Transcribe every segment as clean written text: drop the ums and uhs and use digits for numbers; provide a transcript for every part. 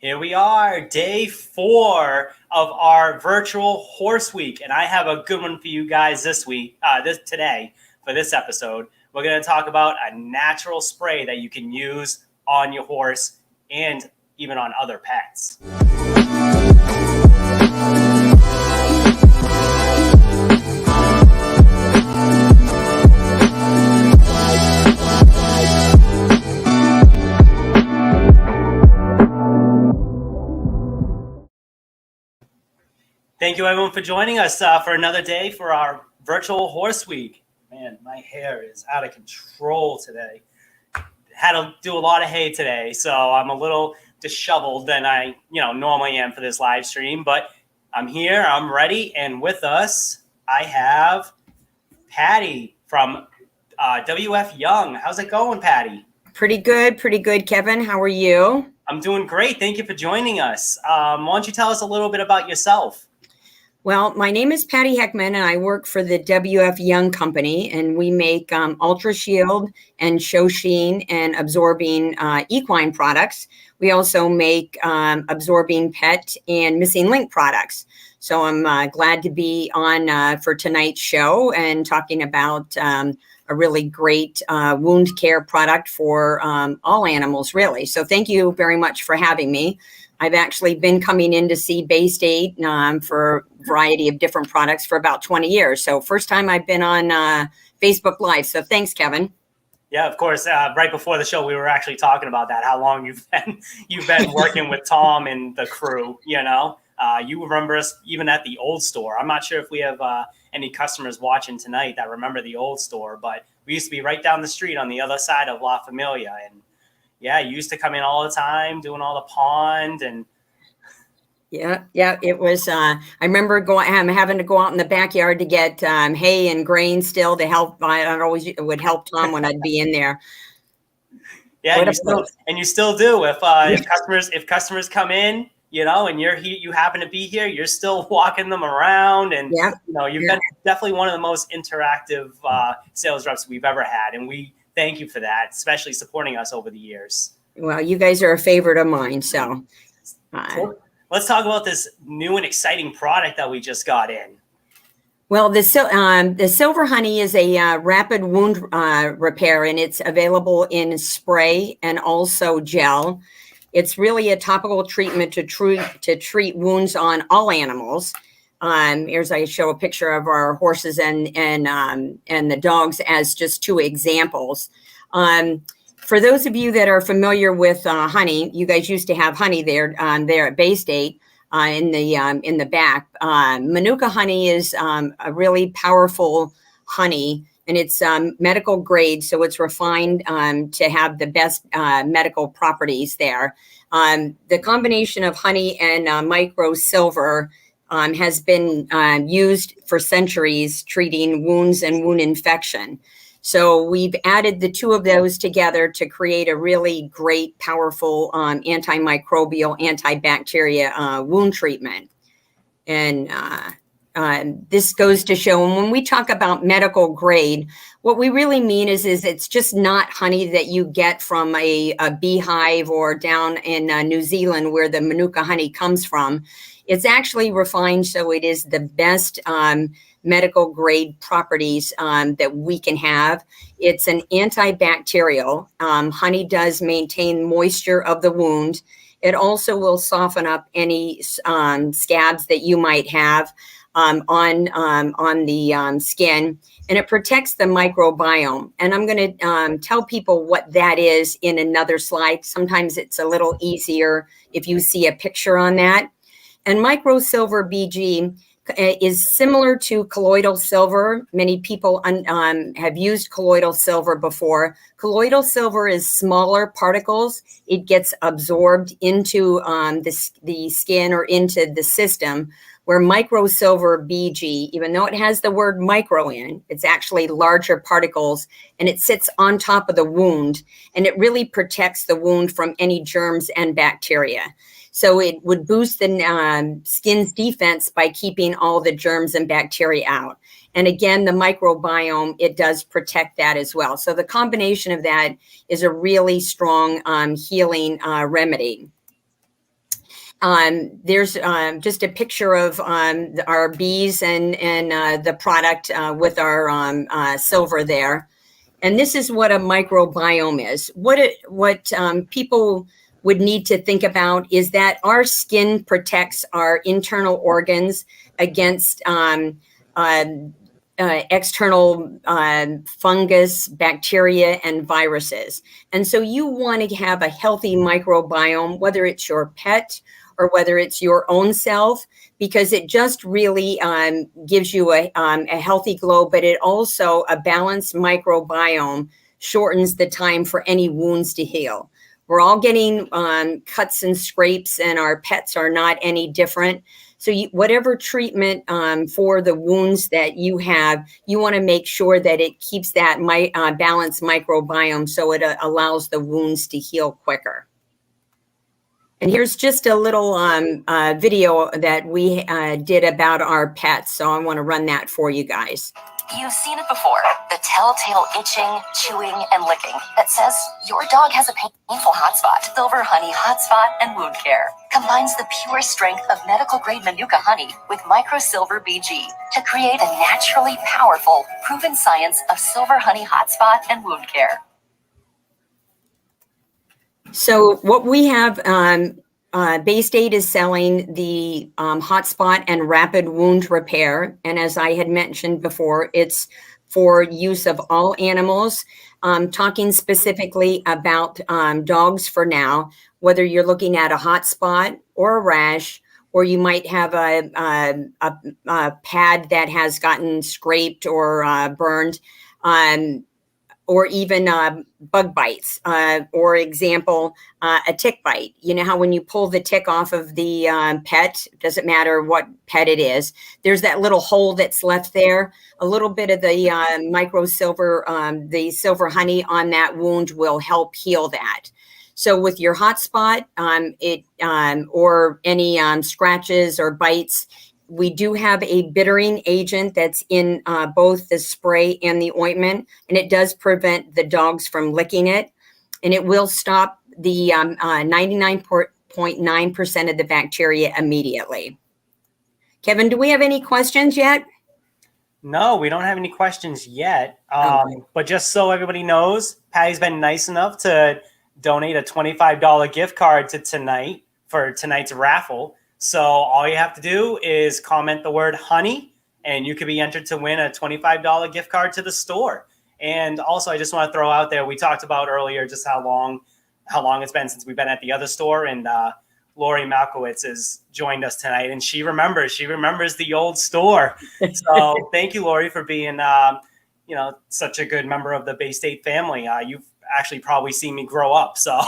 Here we are, day 4 of our virtual horse week, and I have a good one for you guys today for this episode. We're going to talk about a natural spray that you can use on your horse and even on other pets. Thank you, everyone, for joining us for another day for our virtual horse week. Man, my hair is out of control today. Had to do a lot of hay today, so I'm a little disheveled than I normally am for this live stream. But I'm here, I'm ready, and with us, I have Patty from WF Young. How's it going, Patty? Pretty good, Kevin. How are you? I'm doing great. Thank you for joining us. Why don't you tell us a little bit about yourself? Well, my name is Patty Heckman, and I work for the WF Young Company, and we make Ultra Shield and Show Sheen and absorbing equine products. We also make absorbing pet and missing link products. So I'm glad to be on for tonight's show and talking about a really great wound care product for all animals, really. So thank you very much for having me. I've actually been coming in to see Bay State for a variety of different products for about 20 years. So first time I've been on Facebook Live. So thanks, Kevin. Yeah, of course. Right before the show, we were actually talking about that, how long you've been working with Tom and the crew, You remember us even at the old store. I'm not sure if we have any customers watching tonight that remember the old store, but we used to be right down the street on the other side of La Familia. And yeah, you used to come in all the time, doing all the pond and. Yeah, it was. I remember having to go out in the backyard to get hay and grain still to help. I always would help Tom when I'd be in there. Yeah, you still do. If customers come in, and you happen to be here, you're still walking them around, and you've been definitely one of the most interactive sales reps we've ever had, and we thank you for that, especially supporting us over the years. Well, you guys are a favorite of mine, so. Cool. Let's talk about this new and exciting product that we just got in. Well, the Silver Honey is a rapid wound repair, and it's available in spray and also gel. It's really a topical treatment to treat wounds on all animals. Here's I show a picture of our horses and the dogs as just two examples. For those of you that are familiar with honey, you guys used to have honey there at Bay State in the back. Manuka honey is a really powerful honey, and it's medical grade, so it's refined to have the best medical properties there. The combination of honey and micro silver has been used for centuries treating wounds and wound infection. So we've added the two of those together to create a really great, powerful antimicrobial, antibacteria wound treatment. And this goes to show, and when we talk about medical grade, what we really mean is it's just not honey that you get from a beehive or down in New Zealand where the Manuka honey comes from. It's actually refined so it is the best medical grade properties that we can have. It's an antibacterial. Honey does maintain moisture of the wound. It also will soften up any scabs that you might have on the skin, and it protects the microbiome. And I'm going to tell people what that is in another slide. Sometimes it's a little easier if you see a picture on that. And micro silver BG is similar to colloidal silver. Many people have used colloidal silver before. Colloidal silver is smaller particles. It gets absorbed into the skin or into the system, where micro silver BG, even though it has the word micro in, it's actually larger particles, and it sits on top of the wound, and it really protects the wound from any germs and bacteria. So it would boost the skin's defense by keeping all the germs and bacteria out. And again, the microbiome, it does protect that as well. So the combination of that is a really strong healing remedy. There's just a picture of our bees and the product with our silver there. And this is what a microbiome is. What people would need to think about is that our skin protects our internal organs against external fungus, bacteria, and viruses. And so you want to have a healthy microbiome, whether it's your pet or whether it's your own self, because it just really gives you a healthy glow, but it also, a balanced microbiome shortens the time for any wounds to heal. We're all getting cuts and scrapes, and our pets are not any different. So whatever treatment for the wounds that you have, you want to make sure that it keeps that balanced microbiome so it allows the wounds to heal quicker. And here's just a little video that we did about our pets. So I want to run that for you guys. You've seen it before, the telltale itching, chewing, and licking that says your dog has a painful hotspot. Silver Honey Hotspot and Wound Care combines the pure strength of medical-grade Manuka honey with microsilver BG to create a naturally powerful, proven science of Silver Honey Hotspot and Wound Care. So what we have, Bay State is selling the Hotspot and Rapid Wound Repair. And as I had mentioned before, it's for use of all animals. Talking specifically about dogs for now, whether you're looking at a hot spot or a rash, or you might have a pad that has gotten scraped or burned, or even bug bites, or example, a tick bite. You know how when you pull the tick off of the pet, doesn't matter what pet it is, there's that little hole that's left there. A little bit of the microsilver, the silver honey on that wound will help heal that. So with your hot spot, or any scratches or bites, we do have a bittering agent that's in both the spray and the ointment, and it does prevent the dogs from licking it, and it will stop the 99.9% of the bacteria immediately. Kevin, do we have any questions yet? No, we don't have any questions yet. But just so everybody knows, Patty's been nice enough to donate a $25 gift card to tonight for tonight's raffle. So all you have to do is comment the word honey, and you could be entered to win a $25 gift card to the store. And also, I just want to throw out there, we talked about earlier just how long it's been since we've been at the other store, and Lori Malkowitz has joined us tonight, and she remembers the old store. So thank you, Lori, for being such a good member of the Bay State family. You've actually probably seen me grow up, so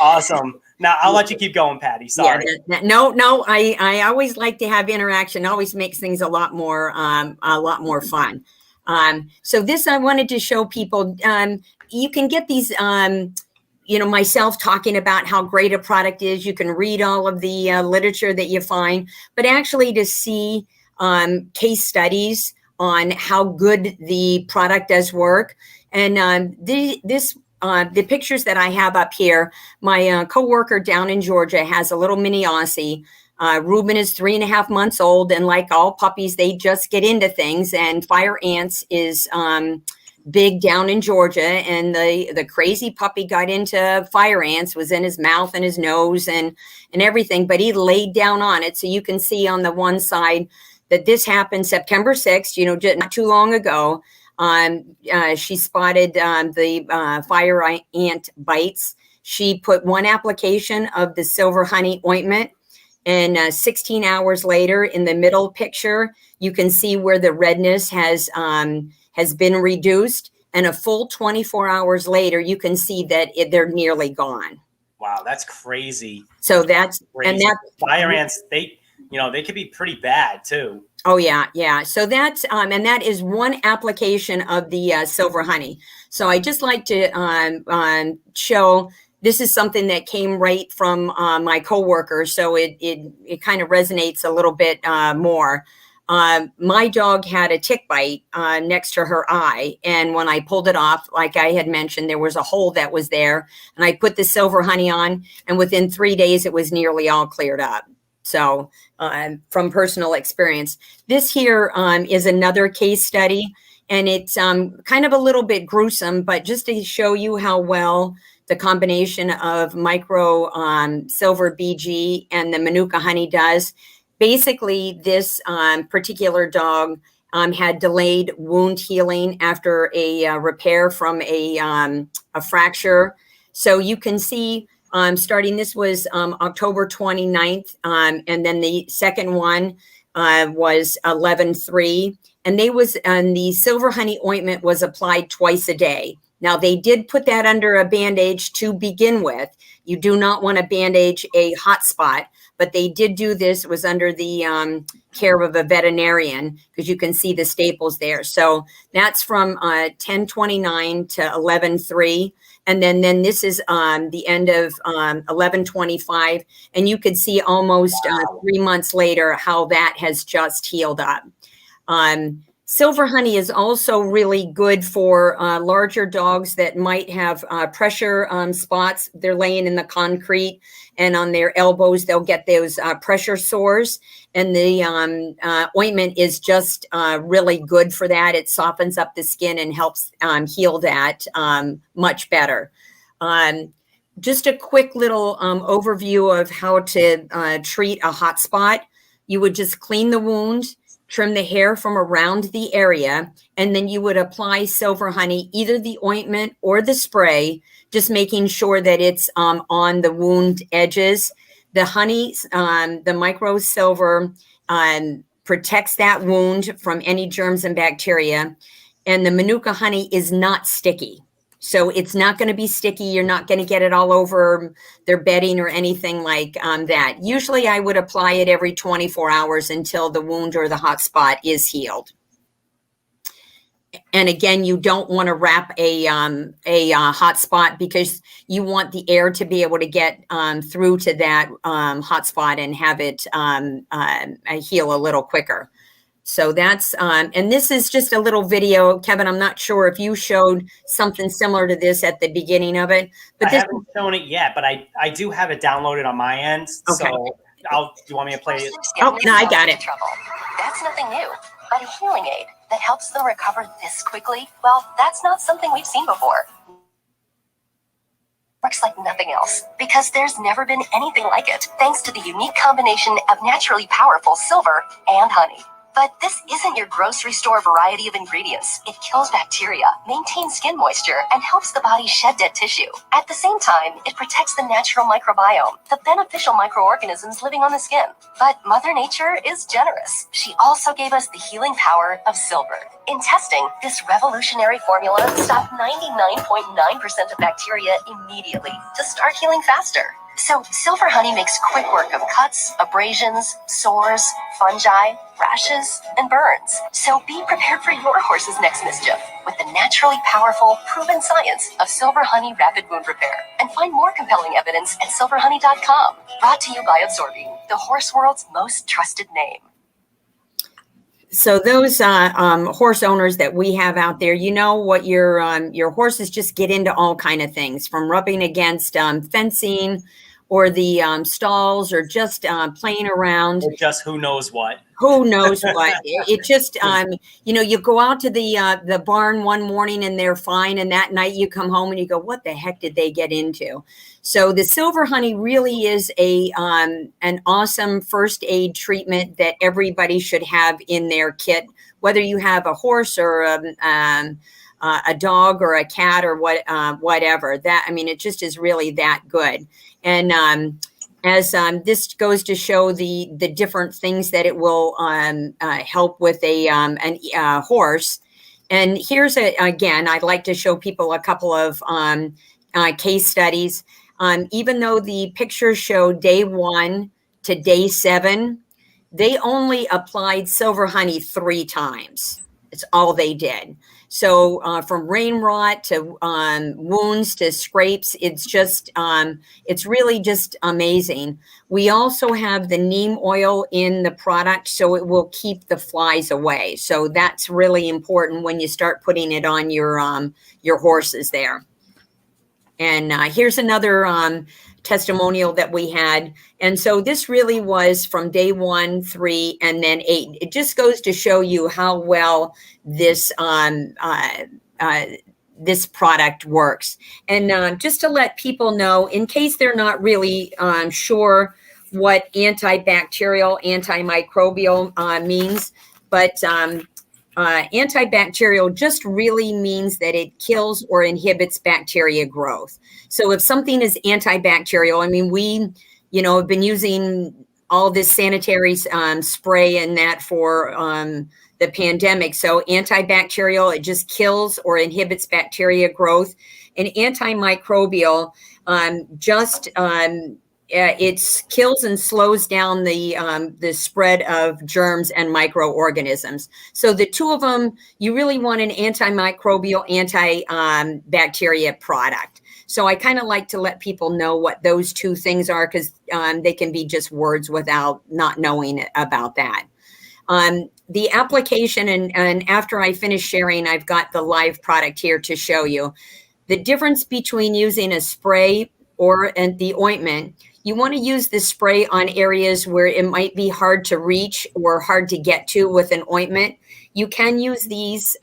awesome. Now I'll let you keep going, Patty. Sorry. Yeah, no. I always like to have interaction. Always makes things a lot more fun. So this I wanted to show people. You can get these. Myself talking about how great a product is. You can read all of the literature that you find, but actually to see case studies on how good the product does work. And the pictures that I have up here, my coworker down in Georgia has a little mini Aussie. Reuben is 3.5 months old, and like all puppies, they just get into things. And fire ants is big down in Georgia, and the crazy puppy got into fire ants, was in his mouth and his nose and everything, but he laid down on it. So you can see on the one side that this happened September 6th, just not too long ago. She spotted the fire ant bites. She put one application of the silver honey ointment, and 16 hours later, in the middle picture, you can see where the redness has been reduced, and a full 24 hours later, you can see that they're nearly gone. Wow, that's crazy. So that's crazy. And that fire ants, they could be pretty bad too. Oh yeah. So that's and that is one application of the silver honey. So I just like to show this is something that came right from my coworker. So it kind of resonates a little bit more. My dog had a tick bite next to her eye. And when I pulled it off, like I had mentioned, there was a hole that was there. And I put the silver honey on, and within 3 days, it was nearly all cleared up. So from personal experience, this here is another case study. And it's kind of a little bit gruesome, but just to show you how well the combination of micro silver BG and the Manuka honey does. Basically, this particular dog had delayed wound healing after a repair from a fracture. So you can see starting, this was October 29th, and then the second one was 11/3. And the silver honey ointment was applied twice a day. Now, they did put that under a bandage to begin with. You do not want to bandage a hot spot, but they did do this. It was under the care of a veterinarian, because you can see the staples there. So that's from 10/29 to 11/3. And then this is the end of 11/25. And you could see almost 3 months later how that has just healed up. Silver honey is also really good for larger dogs that might have pressure spots. They're laying in the concrete, and on their elbows, they'll get those pressure sores. And the ointment is just really good for that. It softens up the skin and helps heal that much better. Just a quick little overview of how to treat a hot spot. You would just clean the wound, trim the hair from around the area, and then you would apply silver honey, either the ointment or the spray, just making sure that it's on the wound edges. The honey, the micro silver protects that wound from any germs and bacteria. And the Manuka honey is not sticky. So it's not going to be sticky. You're not going to get it all over their bedding or anything like that. Usually I would apply it every 24 hours until the wound or the hot spot is healed. And again, you don't want to wrap a hot spot, because you want the air to be able to get through to that hot spot and have it heal a little quicker. So that's, and this is just a little video. Kevin, I'm not sure if you showed something similar to this at the beginning of it. But I haven't shown it yet, but I do have it downloaded on my end. Okay. So do you want me to play it? Oh, no, I got it. That's nothing new, but a healing aid that helps them recover this quickly, well, that's not something we've seen before. Works like nothing else, because there's never been anything like it, thanks to the unique combination of naturally powerful silver and honey. But this isn't your grocery store variety of ingredients. It kills bacteria, maintains skin moisture, and helps the body shed dead tissue. At the same time, it protects the natural microbiome, the beneficial microorganisms living on the skin. But Mother Nature is generous. She also gave us the healing power of silver. In testing, this revolutionary formula stopped 99.9% of bacteria immediately to start healing faster. So silver honey makes quick work of cuts, abrasions, sores, fungi, rashes, and burns. So be prepared for your horse's next mischief with the naturally powerful, proven science of silver honey rapid wound repair. And find more compelling evidence at silverhoney.com. Brought to you by Absorbing, the horse world's most trusted name. So those horse owners that we have out there, you know what, your horses just get into all kind of things, from rubbing against fencing, or the stalls, or just playing around. Or just who knows what. Who knows what? It just, you go out to the barn one morning and they're fine, and that night you come home and you go, what the heck did they get into? So the silver honey really is an awesome first aid treatment that everybody should have in their kit, whether you have a horse or a dog or a cat or whatever. That, I mean, it just is really that good. And as this goes to show the different things that it will help with a horse. And here's again, I'd like to show people a couple of case studies. Even though the pictures show day 1 to day 7, they only applied silver honey 3 times. It's all they did. So from rain rot to wounds to scrapes, it's really just amazing. We also have the neem oil in the product, so it will keep the flies away. So that's really important when you start putting it on your horses there. And here's another testimonial that we had. And so this really was from day 1, 3, and then 8. It just goes to show you how well this this product works. And just to let people know, in case they're not really sure what antibacterial, antimicrobial means, but antibacterial just really means that it kills or inhibits bacteria growth. So if something is antibacterial, I mean, we, have been using all this sanitary spray and that for the pandemic. So antibacterial, it just kills or inhibits bacteria growth. And antimicrobial it kills and slows down the spread of germs and microorganisms. So the two of them, you really want an antimicrobial, antibacteria product. So I kind of like to let people know what those two things are, because they can be just words without not knowing about that. The application, and after I finish sharing, I've got the live product here to show you. The difference between using a spray and the ointment, you want to use the spray on areas where it might be hard to reach or hard to get to with an ointment. You can use this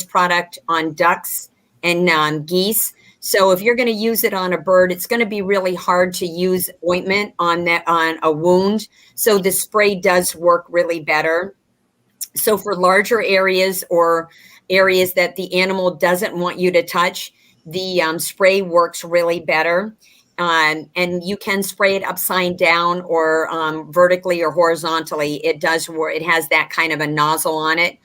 product on ducks and geese. So if you're going to use it on a bird, it's going to be really hard to use ointment on a wound. So the spray does work really better. So for larger areas or areas that the animal doesn't want you to touch, the spray works really better. And you can spray it upside down or vertically or horizontally. It does work. It has that kind of a nozzle on it.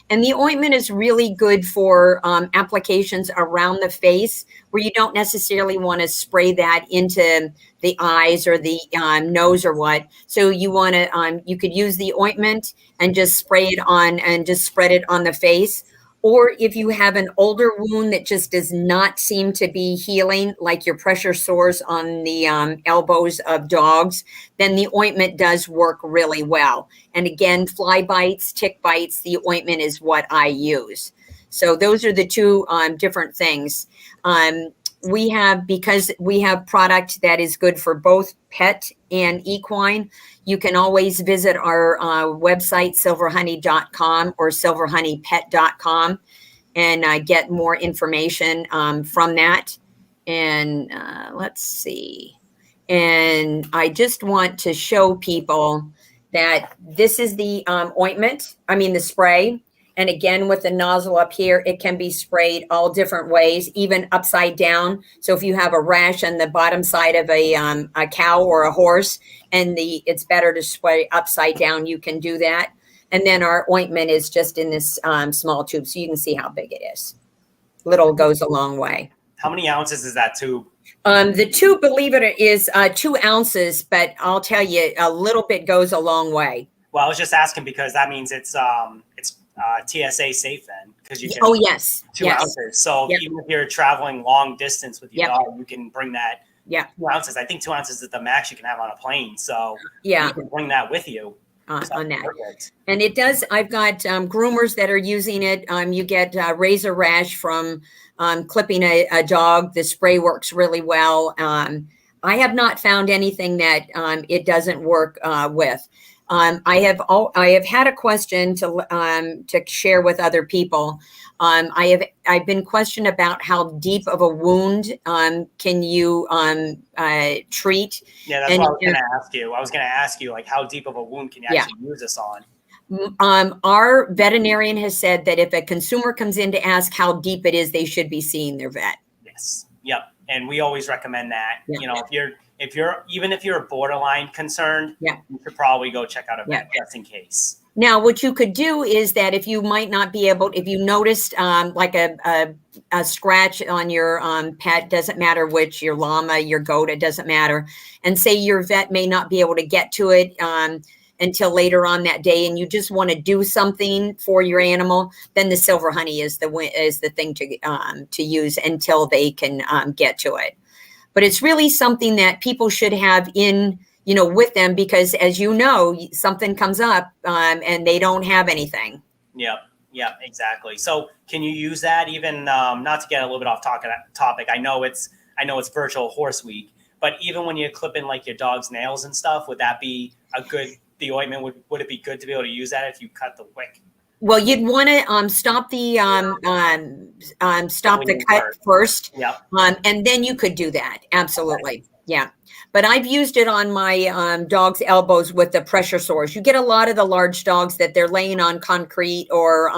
And the ointment is really good for applications around the face where you don't necessarily want to spray that into the eyes or the nose or what. So you want to, you could use the ointment and just spray it on and just spread it on the face. Or if you have an older wound that just does not seem to be healing, like your pressure sores on the elbows of dogs, then the ointment does work really well. And again, fly bites, tick bites, the ointment is what I use. So those are the two different things. Because we have product that is good for both pet and equine, you can always visit our website, silverhoney.com or silverhoneypet.com, and get more information from that. And let's see. And I just want to show people that this is the the spray. And again, with the nozzle up here, it can be sprayed all different ways, even upside down. So if you have a rash on the bottom side of a cow or a horse, and it's better to spray upside down, you can do that. And then our ointment is just in this small tube, so you can see how big it is. Little goes a long way. How many ounces is that tube? The tube, believe it, is 2 ounces, but I'll tell you, a little bit goes a long way. Well, I was just asking because that means it's TSA safe then, because you can. Oh yes, 2 ounces. So even if you're traveling long distance with your dog, you can bring that. 2 ounces. I think 2 ounces is the max you can have on a plane. So you can bring that with you. On that. Perfect. And it does. I've got groomers that are using it. You get razor rash from clipping a dog. The spray works really well. I have not found anything that it doesn't work with. I have had a question to share with other people. I've been questioned about how deep of a wound can you treat. Yeah, that's what I was going to ask you. I was going to ask you, like, how deep of a wound can you actually use this on? Our veterinarian has said that if a consumer comes in to ask how deep it is, they should be seeing their vet. Yes. Yep. And we always recommend that. Yeah. If you're borderline concerned, you should probably go check out a vet just in case. Now, what you could do is that if you might not be able, if you noticed like a scratch on your pet, doesn't matter which, your llama, your goat, it doesn't matter, and say your vet may not be able to get to it, until later on that day, and you just want to do something for your animal, then the silver honey is the thing to use until they can get to it. But it's really something that people should have in, with them, because as you know, something comes up and they don't have anything. Yep, exactly. So can you use that even, not to get a little bit off topic, I know it's virtual horse week, but even when you clip in like your dog's nails and stuff, would that be the ointment, would it be good to be able to use that if you cut the wick? Well, you'd want to stop the cut first, Yep. And then you could do that. Absolutely, yeah. But I've used it on my dog's elbows with the pressure sores. You get a lot of the large dogs that they're laying on concrete or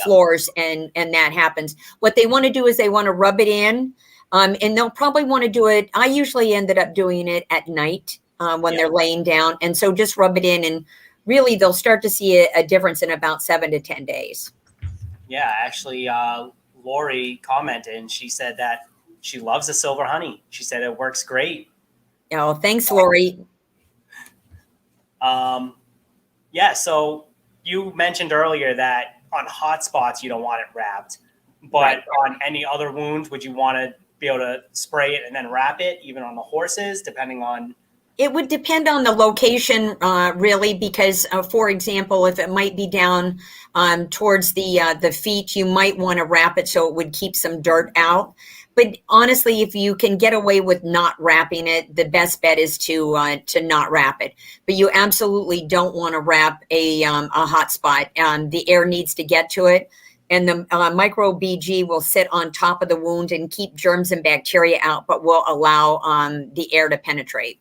floors, and that happens. What they want to do is they want to rub it in, and they'll probably want to do it. I usually ended up doing it at night when they're laying down, and so just rub it in, and really they'll start to see a difference in about 7 to 10 days. Yeah, actually, Lori commented and she said that she loves the silver honey. She said it works great. Oh, thanks, Lori. Yeah, so you mentioned earlier that on hot spots you don't want it wrapped, but on any other wounds, would you want to be able to spray it and then wrap it, even on the horses, depending on? It would depend on the location, really, because, for example, if it might be down towards the feet, you might want to wrap it so it would keep some dirt out. But honestly, if you can get away with not wrapping it, the best bet is to not wrap it. But you absolutely don't want to wrap a hot spot. The air needs to get to it, and the micro BG will sit on top of the wound and keep germs and bacteria out, but will allow the air to penetrate.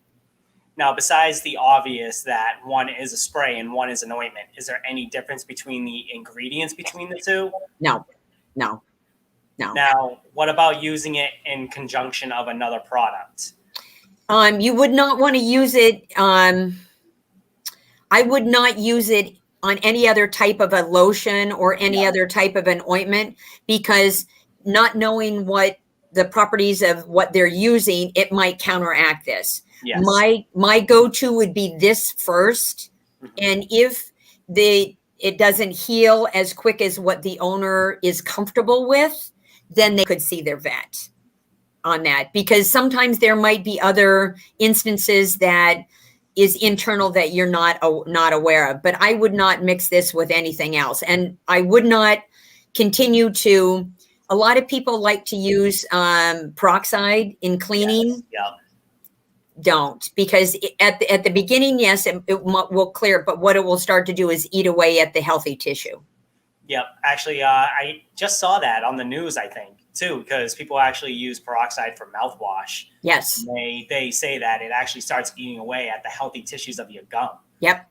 Now, besides the obvious that one is a spray and one is an ointment, is there any difference between the ingredients between the two? No. Now, what about using it in conjunction of another product? You would not want to use it. I would not use it on any other type of a lotion or any other type of an ointment, because not knowing what the properties of what they're using, it might counteract this. Yes. My go-to would be this first. And if it doesn't heal as quick as what the owner is comfortable with, then they could see their vet on that, because sometimes there might be other instances that is internal that you're not aware of. But I would not mix this with anything else. And I would not continue to, a lot of people like to use peroxide in cleaning. Yes. Yeah. Don't, because at the beginning, yes, it will clear, but what it will start to do is eat away at the healthy tissue. Yep. Actually, I just saw that on the news, I think, too, because people actually use peroxide for mouthwash. Yes. They say that it actually starts eating away at the healthy tissues of your gum. Yep.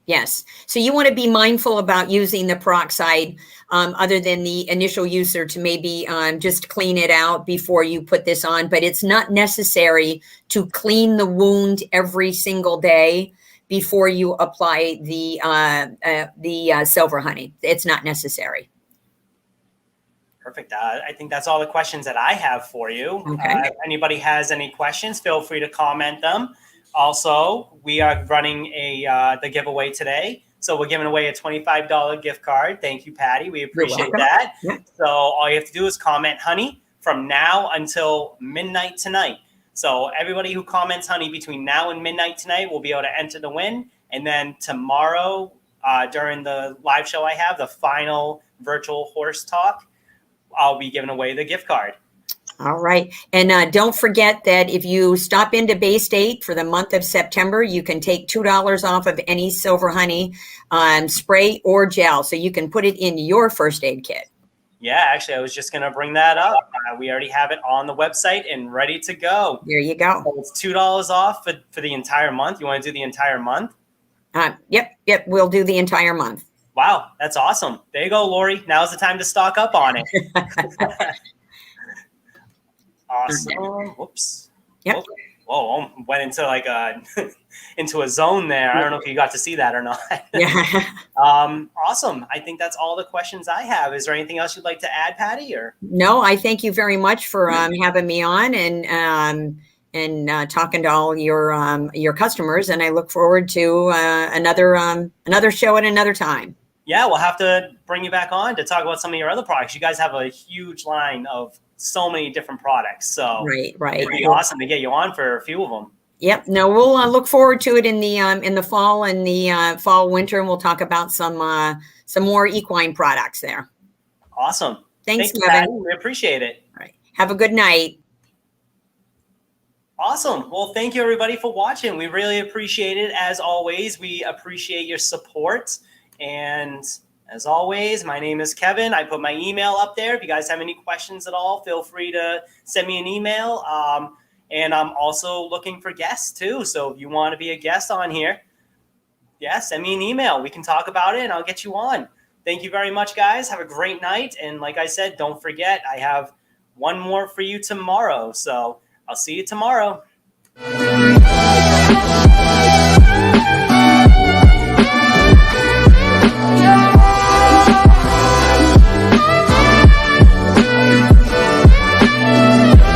Yes. So you want to be mindful about using the peroxide other than the initial user to maybe just clean it out before you put this on. But it's not necessary to clean the wound every single day before you apply the silver honey. It's not necessary. Perfect. I think that's all the questions that I have for you. Okay. If anybody has any questions, feel free to comment them. Also, we are running the giveaway today. So we're giving away a $25 gift card. Thank you, Patty. We appreciate that. Yeah. So all you have to do is comment honey from now until midnight tonight. So everybody who comments honey between now and midnight tonight will be able to enter the win. And then tomorrow, during the live show I have, the final virtual horse talk, I'll be giving away the gift card. All right. And don't forget that if you stop into Bay State for the month of September, you can take $2 off of any silver honey spray or gel. So you can put it in your first aid kit. Yeah, actually, I was just going to bring that up. We already have it on the website and ready to go. There you go. So it's $2 off for the entire month. You want to do the entire month? Yep. We'll do the entire month. Wow, that's awesome. There you go, Lori. Now's the time to stock up on it. Awesome. Whoops. Yep. Whoa, went into like into a zone there. I don't know if you got to see that or not. Yeah. Awesome. I think that's all the questions I have. Is there anything else you'd like to add, Patty? Or No, I thank you very much for having me on, and and talking to all your customers. And I look forward to another show at another time. Yeah, we'll have to bring you back on to talk about some of your other products. You guys have a huge line of so many different products. So right. it'd be awesome to get you on for a few of them. Yep. No, we'll look forward to it in the fall and the fall winter, and we'll talk about some more equine products there. Awesome. Thanks, Kevin. Kevin. We appreciate it. All right. Have a good night. Awesome. Well, thank you everybody for watching. We really appreciate it. As always, we appreciate your support. And as always, my name is Kevin. I put my email up there. If you guys have any questions at all, feel free to send me an email. And I'm also looking for guests too. So if you want to be a guest on here, yeah, send me an email. We can talk about it and I'll get you on. Thank you very much, guys. Have a great night. And like I said, don't forget, I have one more for you tomorrow. So I'll see you tomorrow.